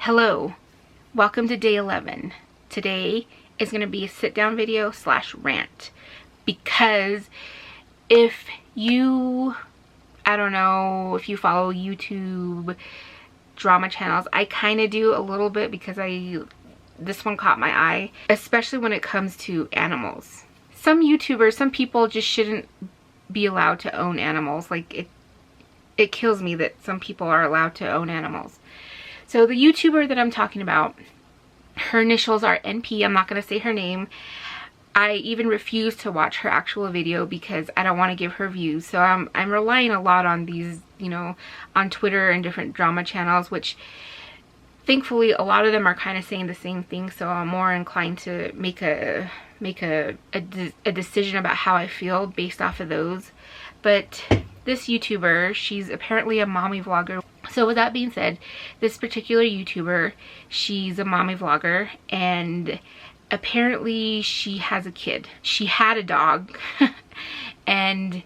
Hello, welcome to day 11. Today is going to be a sit down video slash rant because if you, I don't know if you follow YouTube drama channels, I kind of do a little bit because this one caught my eye, especially when it comes to animals. Some YouTubers, some people just shouldn't be allowed to own animals. Like it kills me that some people are allowed to own animals. So the YouTuber that I'm talking about, her initials are NP. I'm not going to say her name. I even refuse to watch her actual video because I don't want to give her views. So I'm relying a lot on these, on Twitter and different drama channels, which thankfully a lot of them are kind of saying the same thing. So I'm more inclined to make a decision about how I feel based off of those. But this YouTuber, she's apparently a mommy vlogger. So with that being said, this particular YouTuber, she's a mommy vlogger, and apparently she has a kid. She had a dog and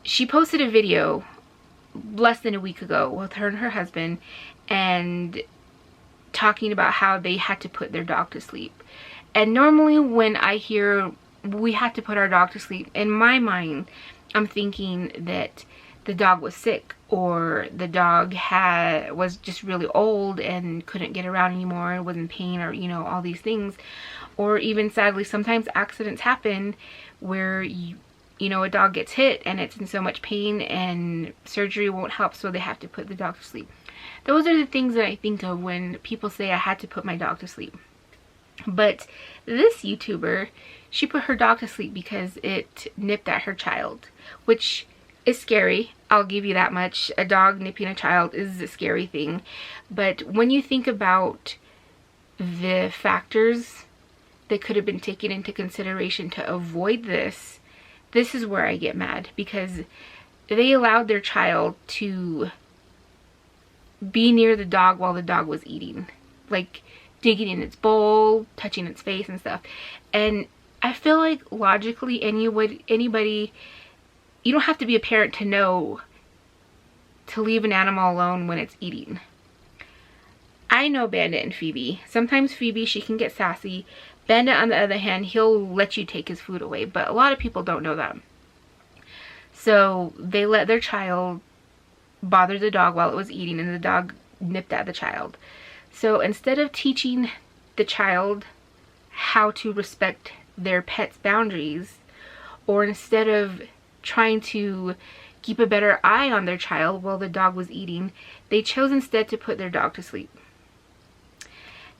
she posted a video less than a week ago with her and her husband and talking about how they had to put their dog to sleep. And normally when I hear we had to put our dog to sleep, in my mind I'm thinking that the dog was sick, or the dog was just really old and couldn't get around anymore, was in pain, or all these things. Or even sadly, sometimes accidents happen where a dog gets hit and it's in so much pain and surgery won't help, so they have to put the dog to sleep. Those are the things that I think of when people say I had to put my dog to sleep. But this YouTuber, she put her dog to sleep because it nipped at her child, which is scary. I'll give you that much. A dog nipping a child is a scary thing. But when you think about the factors that could have been taken into consideration to avoid this, this is where I get mad, because they allowed their child to be near the dog while the dog was eating, like digging in its bowl, touching its face and stuff. And I feel like logically anybody, you don't have to be a parent to know to leave an animal alone when it's eating. I know Bandit and Phoebe. Sometimes Phoebe, she can get sassy. Bandit, on the other hand, he'll let you take his food away, but a lot of people don't know that. So they let their child bother the dog while it was eating, and the dog nipped at the child. So instead of teaching the child how to respect their pet's boundaries, or instead of trying to keep a better eye on their child while the dog was eating, they chose instead to put their dog to sleep.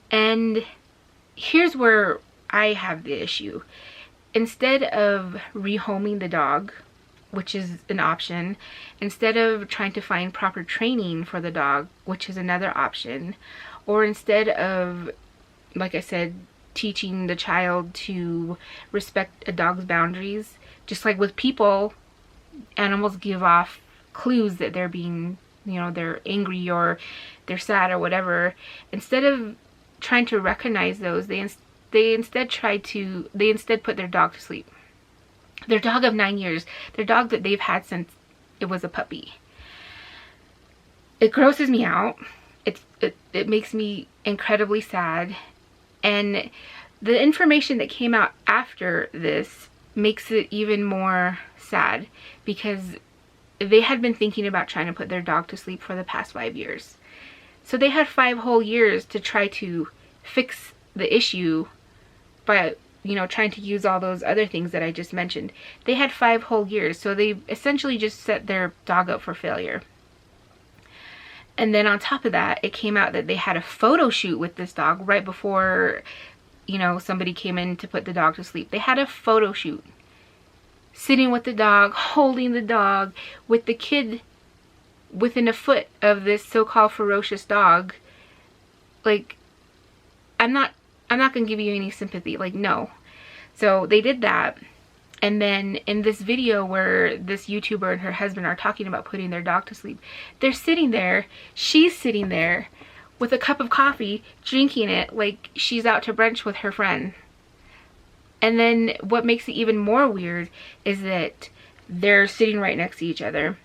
And here's where I have the issue. Instead of rehoming the dog, which is an option, instead of trying to find proper training for the dog, which is another option, or instead of, like I said, teaching the child to respect a dog's boundaries, just like with people, animals give off clues that they're being, they're angry or they're sad or whatever. Instead of trying to recognize those, they instead put their dog to sleep. Their dog of 9 years, their dog that they've had since it was a puppy. It grosses me out. It makes me incredibly sad. And the information that came out after this makes it even more sad, because they had been thinking about trying to put their dog to sleep for the past 5 years. So they had 5 whole years to try to fix the issue by, trying to use all those other things that I just mentioned. They had 5 whole years, so they essentially just set their dog up for failure. And then on top of that, it came out that they had a photo shoot with this dog right before, somebody came in to put the dog to sleep. They had a photo shoot, sitting with the dog, holding the dog, with the kid within a foot of this so-called ferocious dog. Like, I'm not gonna give you any sympathy, like, no. So they did that. And then in this video where this YouTuber and her husband are talking about putting their dog to sleep, they're sitting there, she's sitting there with a cup of coffee, drinking it like she's out to brunch with her friend. And then what makes it even more weird is that they're sitting right next to each other.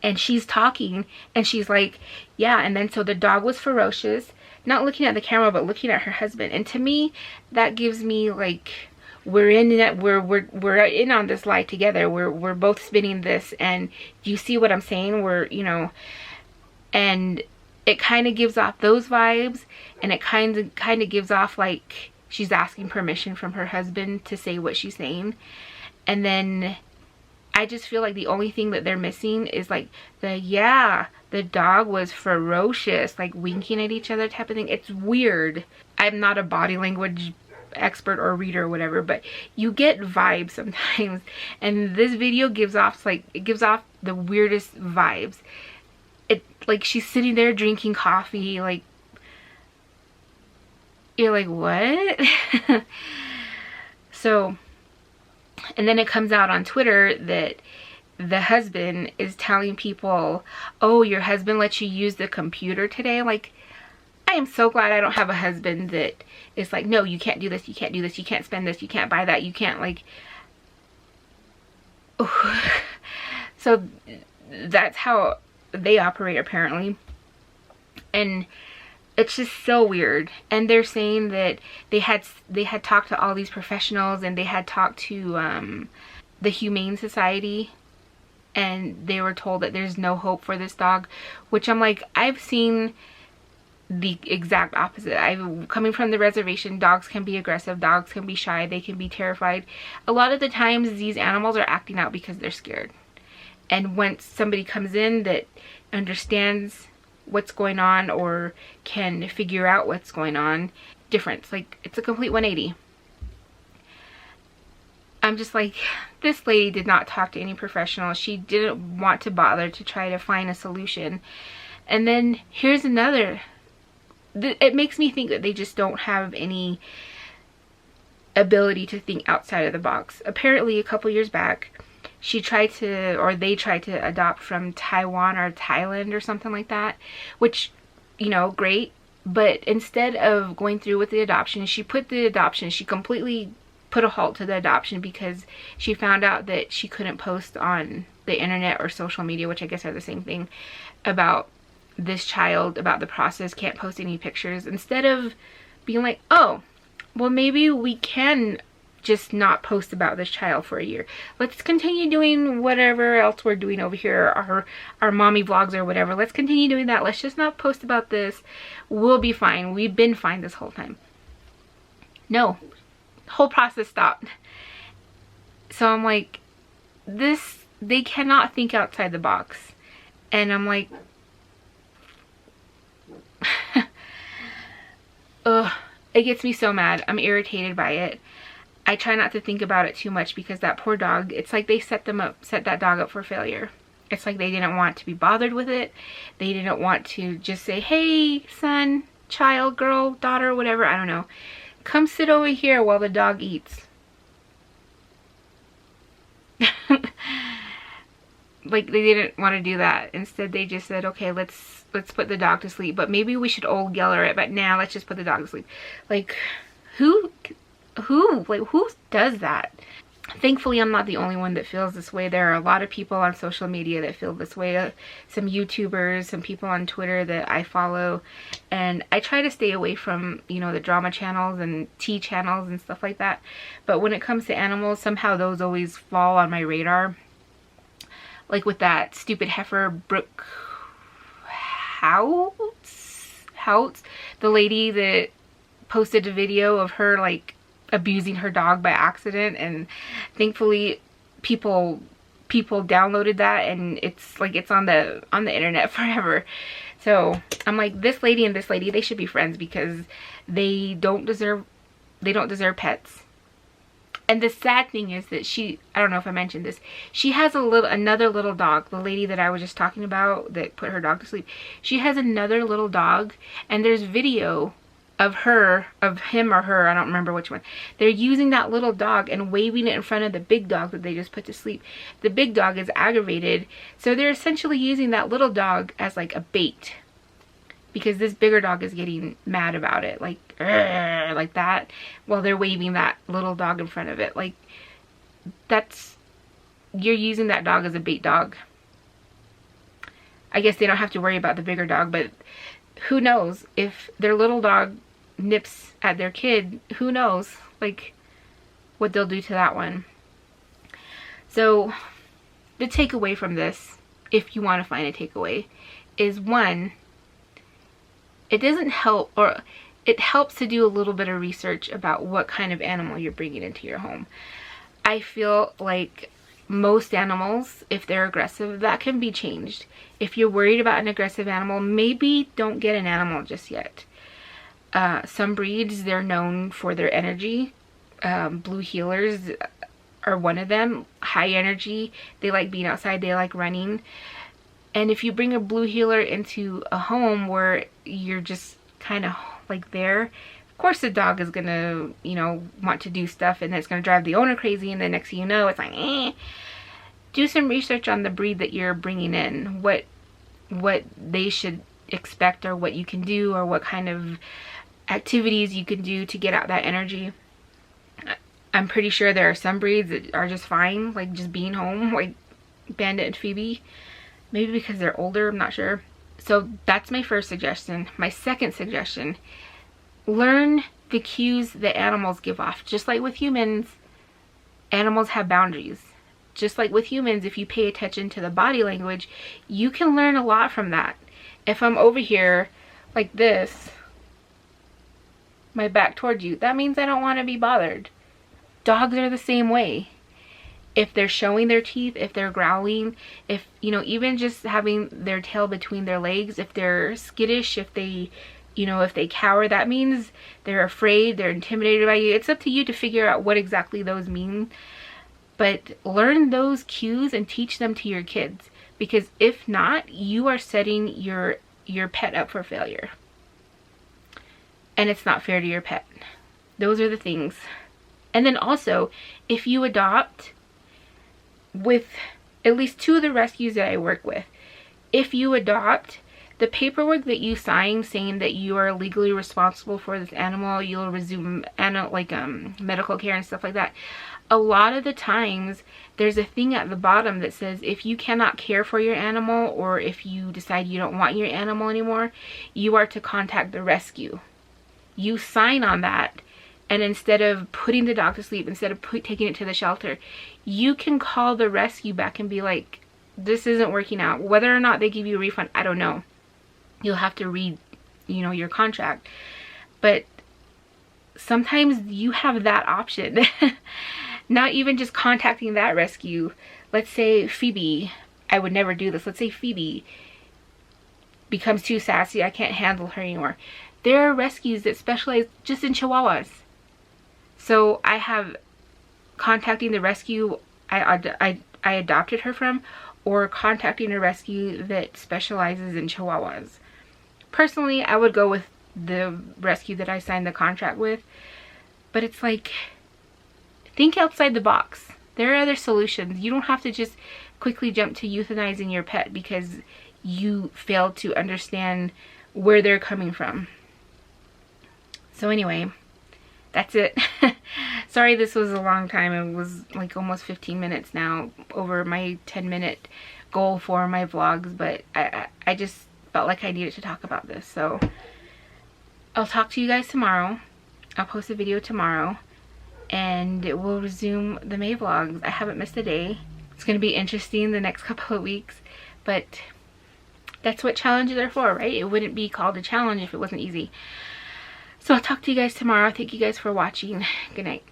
And she's talking and she's like, yeah, and then so the dog was ferocious, not looking at the camera but looking at her husband. And to me, that gives me like, we're in on this lie together. We're both spinning this. And do you see what I'm saying? We're, you know, and it kind of gives off those vibes, and it kind of gives off like she's asking permission from her husband to say what she's saying. And then I just feel like the only thing that they're missing is like the dog was ferocious, like winking at each other type of thing. It's weird. I'm not a body language expert or reader or whatever, but you get vibes sometimes, and this video gives off like, it gives off the weirdest vibes. It like she's sitting there drinking coffee, like you're like, what? So, and then it comes out on Twitter that the husband is telling people, oh, your husband let you use the computer today. Like, I am so glad I don't have a husband that is like, no, you can't do this, you can't do this, you can't spend this, you can't buy that, you can't, like, so that's how they operate apparently. And it's just so weird. And they're saying that they had talked to all these professionals, and they had talked to the Humane Society, and they were told that there's no hope for this dog, which I'm like, I've seen the exact opposite. Coming from the reservation, dogs can be aggressive, dogs can be shy, they can be terrified. A lot of the times these animals are acting out because they're scared. And once somebody comes in that understands what's going on or can figure out what's going on, difference, like, it's a complete 180. I'm just like, this lady did not talk to any professional. She didn't want to bother to try to find a solution. And then here's another, it makes me think that they just don't have any ability to think outside of the box. Apparently a couple years back, they tried to adopt from Taiwan or Thailand or something like that, which, you know, great. But instead of going through with the adoption, she completely put a halt to the adoption because she found out that she couldn't post on the internet or social media, which I guess are the same thing, about this child, about the process, can't post any pictures. Instead of being like, oh, well, maybe we can just not post about this child for a year. Let's continue doing whatever else we're doing over here, our mommy vlogs or whatever. Let's continue doing that. Let's just not post about this. We'll be fine. We've been fine this whole time. No, whole process stopped. So I'm like, they cannot think outside the box. And I'm like, ugh, it gets me so mad. I'm irritated by it. I try not to think about it too much because that poor dog, it's like they set that dog up for failure. It's like they didn't want to be bothered with it. They didn't want to just say, hey, son, child, girl, daughter, whatever, I don't know, come sit over here while the dog eats. Like, they didn't want to do that. Instead, they just said, okay, let's put the dog to sleep. But maybe we should old yeller it, but now let's just put the dog to sleep. Like, who does that? Thankfully, I'm not the only one that feels this way. There are a lot of people on social media that feel this way. Some YouTubers, some people on Twitter that I follow. And I try to stay away from, you know, the drama channels and tea channels and stuff like that. But when it comes to animals, somehow those always fall on my radar. Like with that stupid heifer, Brooke Houts, the lady that posted a video of her, like, abusing her dog by accident, and thankfully people downloaded that, and it's like, it's on the internet forever. So I'm like, this lady and this lady, they should be friends because they don't deserve pets. And the sad thing is that I don't know if I mentioned this, she has another little dog. The lady that I was just talking about that put her dog to sleep, she has another little dog, and there's video of him or her, I don't remember which one. They're using that little dog and waving it in front of the big dog that they just put to sleep. The big dog is aggravated, so they're essentially using that little dog as like a bait, because this bigger dog is getting mad about it, like that, while they're waving that little dog in front of it. Like, you're using that dog as a bait dog. I guess they don't have to worry about the bigger dog, but who knows if their little dog nips at their kid, who knows like what they'll do to that one. So the takeaway from this, if you want to find a takeaway, is one, it doesn't help, or it helps to do a little bit of research about what kind of animal you're bringing into your home. I feel like most animals, if they're aggressive, that can be changed. If you're worried about an aggressive animal, maybe don't get an animal just yet. Some breeds, they're known for their energy. Blue heelers are one of them. High energy, they like being outside, they like running. And if you bring a blue heeler into a home where you're just kind of like there, of course the dog is gonna, you know, want to do stuff, and it's gonna drive the owner crazy, and the next thing you know, it's like, eh. Do some research on the breed that you're bringing in, what they should expect, or what you can do, or what kind of activities you can do to get out that energy. I'm pretty sure there are some breeds that are just fine, like just being home, like Bandit and Phoebe. Maybe because they're older, I'm not sure. So that's my first suggestion. My second suggestion, learn the cues that animals give off. Just like with humans, animals have boundaries. Just like with humans, if you pay attention to the body language, you can learn a lot from that. If I'm over here like this, my back towards you, that means I don't want to be bothered. Dogs are the same way. If they're showing their teeth, if they're growling, if, you know, even just having their tail between their legs, if they're skittish, if they, you know, if they cower, that means they're afraid, they're intimidated by you. It's up to you to figure out what exactly those mean. But learn those cues and teach them to your kids. Because if not, you are setting your pet up for failure. And it's not fair to your pet. Those are the things. And then also, if you adopt, with at least 2 of the rescues that I work with, if you adopt, the paperwork that you sign saying that you are legally responsible for this animal, you'll resume medical care and stuff like that, a lot of the times there's a thing at the bottom that says if you cannot care for your animal, or if you decide you don't want your animal anymore, you are to contact the rescue. You sign on that, and instead of putting the dog to sleep, instead of taking it to the shelter, you can call the rescue back and be like, this isn't working out. Whether or not they give you a refund, I don't know. You'll have to read, you know, your contract. But sometimes you have that option. Not even just contacting that rescue. Let's say Phoebe, I would never do this. Let's say Phoebe becomes too sassy, I can't handle her anymore. There are rescues that specialize just in Chihuahuas. So I have contacting the rescue I adopted her from, or contacting a rescue that specializes in Chihuahuas. Personally, I would go with the rescue that I signed the contract with, but it's like, think outside the box. There are other solutions. You don't have to just quickly jump to euthanizing your pet because you failed to understand where they're coming from. So anyway, that's it. Sorry this was a long time. It was like almost 15 minutes now, over my 10-minute goal for my vlogs, but I just felt like I needed to talk about this. So I'll talk to you guys tomorrow. I'll post a video tomorrow, and we'll resume the May vlogs. I haven't missed a day. It's going to be interesting the next couple of weeks, but that's what challenges are for, right? It wouldn't be called a challenge if it wasn't easy. So I'll talk to you guys tomorrow. Thank you guys for watching. Good night.